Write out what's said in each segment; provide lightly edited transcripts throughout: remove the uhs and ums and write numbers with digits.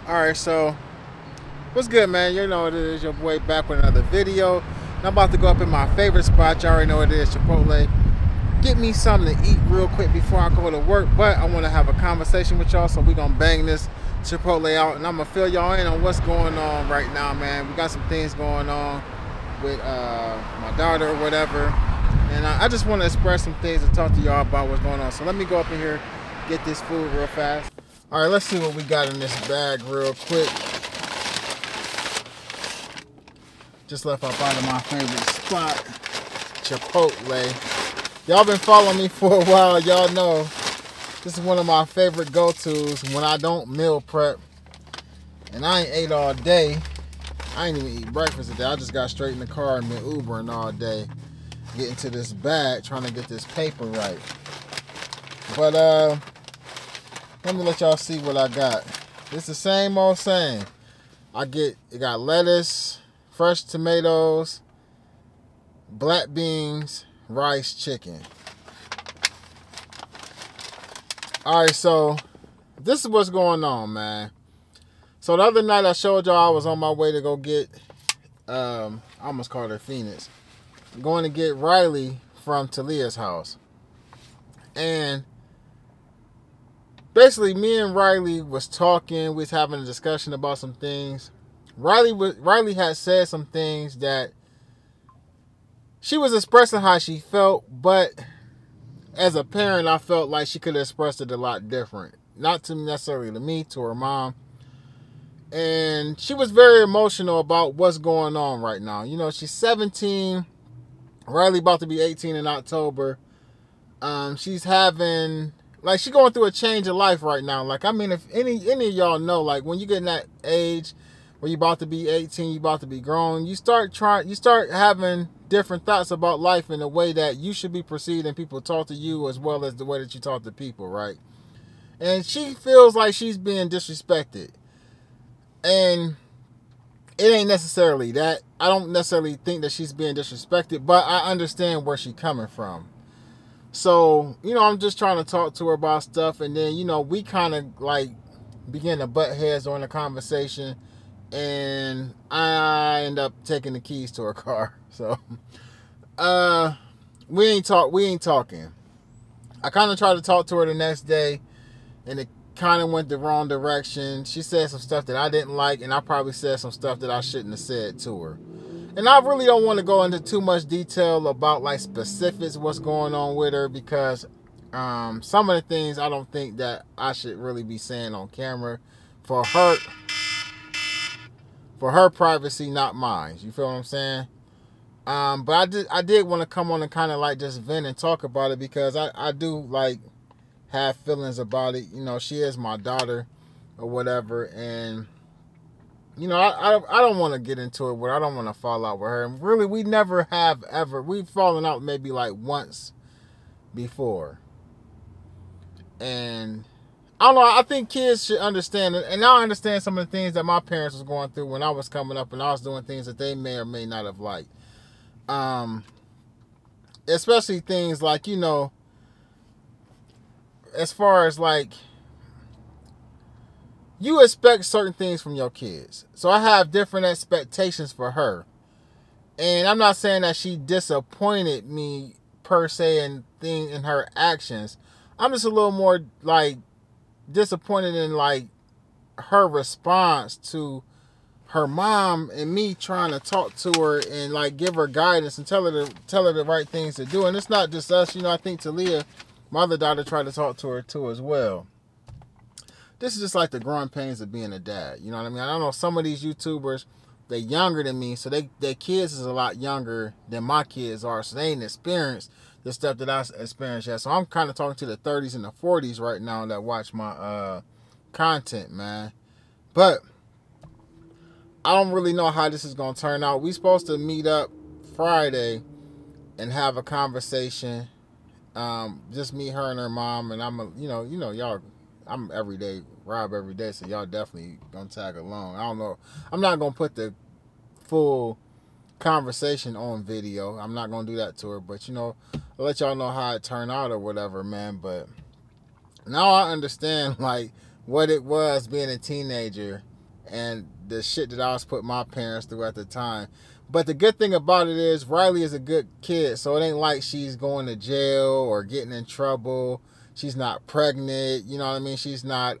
Alright, so what's good, man? You know what it is, your boy back with another video. And I'm about to go up in my favorite spot. You already know what it is, Chipotle. Get me something to eat real quick before I go to work, but I want to have a conversation with y'all, so we're going to bang this Chipotle out, and I'm going to fill y'all in on what's going on right now, man. We got some things going on with my daughter or whatever, and I just want to express some things and talk to y'all about what's going on. So let me go up in here, get this food real fast. All right, let's see what we got in this bag real quick. Just left up out of my favorite spot, Chipotle. Y'all been following me for a while. Y'all know this is one of my favorite go-tos when I don't meal prep. And I ain't ate all day. I ain't even eat breakfast today. I just got straight in the car and been Ubering all day. Getting to this bag, trying to get this paper right. But let me let y'all see what I got. It's the same old same. It got lettuce, fresh tomatoes, black beans, rice, chicken. Alright, so this is what's going on, man. So the other night I showed y'all I was on my way to go get, I almost called her Phoenix. I'm going to get Riley from Talia's house. And basically, me and Riley was talking. We was having a discussion about some things. Riley had said some things that she was expressing how she felt, but as a parent, I felt like she could have expressed it a lot different. Not to necessarily to me, to her mom. And she was very emotional about what's going on right now. You know, she's 17. Riley about to be 18 in October. She's having, like, she's going through a change of life right now. Like, I mean, if any of y'all know, like, when you get in that age where you about to be 18, you about to be grown, you start having different thoughts about life in the way that you should be perceived and people talk to you as well as the way that you talk to people, right? And she feels like she's being disrespected. And it ain't necessarily that. I don't necessarily think that she's being disrespected, but I understand where she's coming from. So, you know, I'm just trying to talk to her about stuff, and then, you know, we kind of like begin to butt heads during the conversation, and I end up taking the keys to her car. So, we ain't talking. I kind of tried to talk to her the next day, and it kind of went the wrong direction. She said some stuff that I didn't like, and I probably said some stuff that I shouldn't have said to her. And I really don't want to go into too much detail about like specifics what's going on with her, because some of the things I don't think that I should really be saying on camera for her privacy, not mine. You feel what I'm saying? But I did want to come on and kind of like just vent and talk about it, because I do like have feelings about it. You know, she is my daughter or whatever, and you know, I don't want to get into it where I don't want to fall out with her. And really, we never have ever. We've fallen out maybe like once before. And I don't know. I think kids should understand it. And I understand some of the things that my parents was going through when I was coming up and I was doing things that they may or may not have liked. Especially things like, you know, as far as like, you expect certain things from your kids. So I have different expectations for her. And I'm not saying that she disappointed me per se in her actions. I'm just a little more like disappointed in like her response to her mom and me trying to talk to her and like give her guidance and tell her the right things to do. And it's not just us, you know, I think Talia, my other daughter, tried to talk to her too as well. This is just like the growing pains of being a dad. You know what I mean? I don't know, some of these YouTubers, they're younger than me, so their kids is a lot younger than my kids are, so they ain't experienced the stuff that I experienced yet. So I'm kind of talking to the 30s and the 40s right now that watch my content, man. But I don't really know how this is going to turn out. We supposed to meet up Friday and have a conversation. Just me, her, and her mom, and you know, y'all, I'm Rob every day, so y'all definitely gonna tag along. I don't know. I'm not gonna put the full conversation on video. I'm not gonna do that to her, but you know, I'll let y'all know how it turned out or whatever, man. But now I understand like what it was being a teenager and the shit that I was putting my parents through at the time. But the good thing about it is Riley is a good kid, so it ain't like she's going to jail or getting in trouble. She's not pregnant, you know what I mean? She's not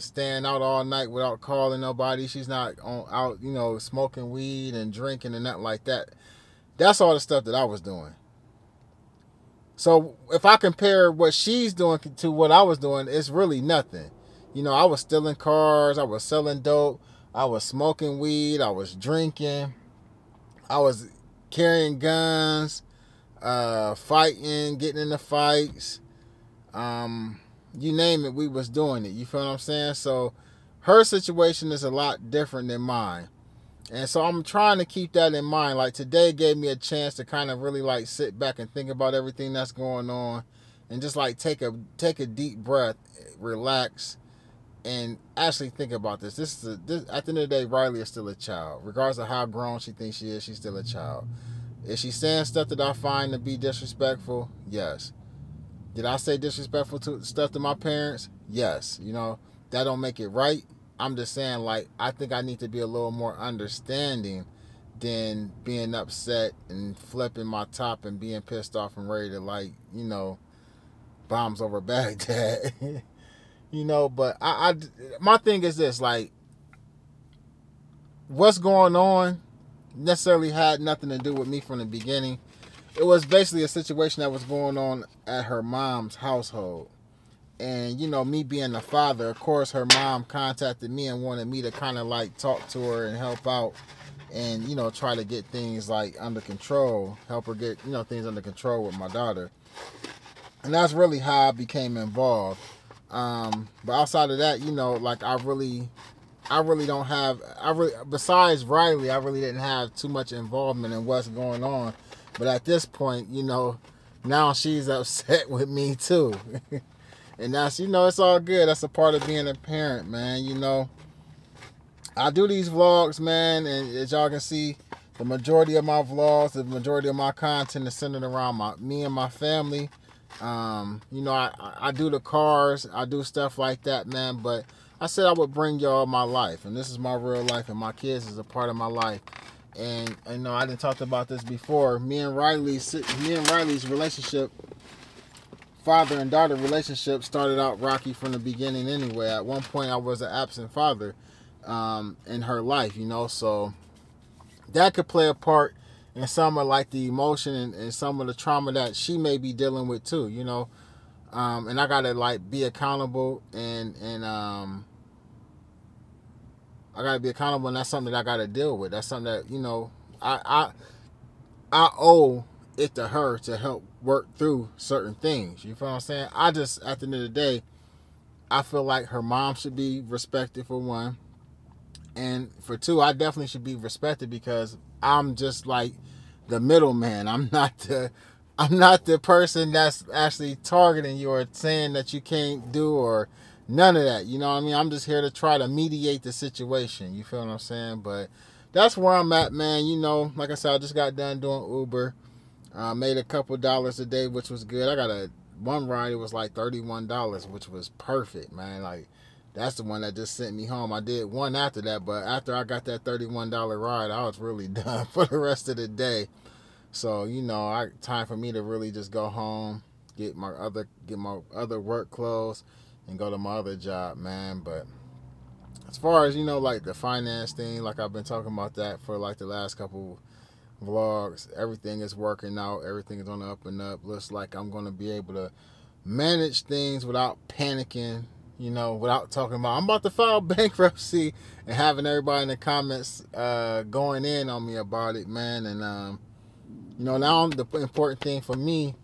staying out all night without calling nobody. She's not out, smoking weed and drinking and nothing like that. That's all the stuff that I was doing. So if I compare what she's doing to what I was doing, it's really nothing. I was stealing cars, I was selling dope, I was smoking weed, I was drinking, I was carrying guns, fighting, getting into fights. You name it, we was doing it. You feel what I'm saying? So her situation is a lot different than mine. And so I'm trying to keep that in mind. Like today gave me a chance to kind of really like sit back and think about everything that's going on and just like take a deep breath, relax, and actually think about this. This at the end of the day, Riley is still a child. Regardless of how grown she thinks she is, she's still a child. Is she saying stuff that I find to be disrespectful? Yes. Did I say disrespectful stuff to my parents? Yes. That don't make it right. I'm just saying, like, I think I need to be a little more understanding than being upset and flipping my top and being pissed off and ready to, like, bombs over Baghdad. But my thing is this, like, what's going on necessarily had nothing to do with me from the beginning. It was basically a situation that was going on at her mom's household. And, me being the father, of course, her mom contacted me and wanted me to kind of like talk to her and help out and, try to get things like under control, help her get, things under control with my daughter. And that's really how I became involved. But outside of that, like I really don't have, besides Riley, I really didn't have too much involvement in what's going on. But at this point, now she's upset with me too. And that's, it's all good. That's a part of being a parent, man. I do these vlogs, man, and as y'all can see, the majority of my vlogs, the majority of my content is centered around me and my family. I do the cars, I do stuff like that, man, but I said I would bring y'all my life, and this is my real life, and my kids is a part of my life. And I didn't talk about this before. Me and Riley's relationship, father and daughter relationship, started out rocky from the beginning anyway. At one point I was an absent father in her life, so that could play a part in some of like the emotion and some of the trauma that she may be dealing with too, and I gotta like be accountable and I gotta be accountable, and that's something that I gotta deal with. That's something that I owe it to her to help work through certain things. You feel what I'm saying? I just, at the end of the day, I feel like her mom should be respected for one, and for two, I definitely should be respected because I'm just like the middleman. I'm not the person that's actually targeting you or saying that you can't do or none of that. You know what I mean? I'm just here to try to mediate the situation. You feel what I'm saying? But that's where I'm at, man. Like I said, I just got done doing Uber. Made a couple dollars a day, which was good. I got one ride, it was like $31, which was perfect, man. Like, that's the one that just sent me home. I did one after that, but after I got that $31 ride, I was really done for the rest of the day. So, time for me to really just go home, get my other work clothes, and go to my other job, man. But as far as, like the finance thing, like I've been talking about that for like the last couple vlogs, everything is working out. Everything is on the up and up. Looks like I'm going to be able to manage things without panicking, without talking about I'm about to file bankruptcy and having everybody in the comments going in on me about it, man. And now the important thing for me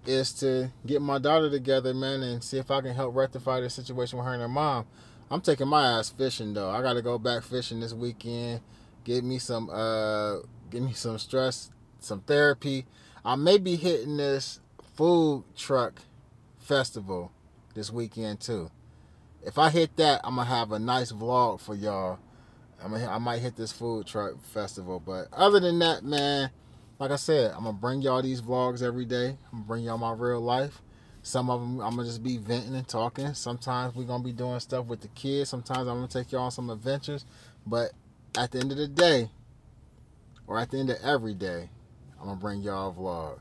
is to get my daughter together, man, and see if I can help rectify the situation with her and her mom. I'm taking my ass fishing though. I got to go back fishing this weekend. Give me some stress, some therapy. I may be hitting this food truck festival this weekend too. If I hit that, I'm gonna have a nice vlog for y'all. I might hit this food truck festival. But other than that, man, like I said, I'm gonna bring y'all these vlogs every day. I'm gonna bring y'all my real life. Some of them I'm gonna just be venting and talking. Sometimes we're gonna be doing stuff with the kids. Sometimes I'm gonna take y'all on some adventures. But at the end of the day, or at the end of every day, I'm gonna bring y'all a vlog.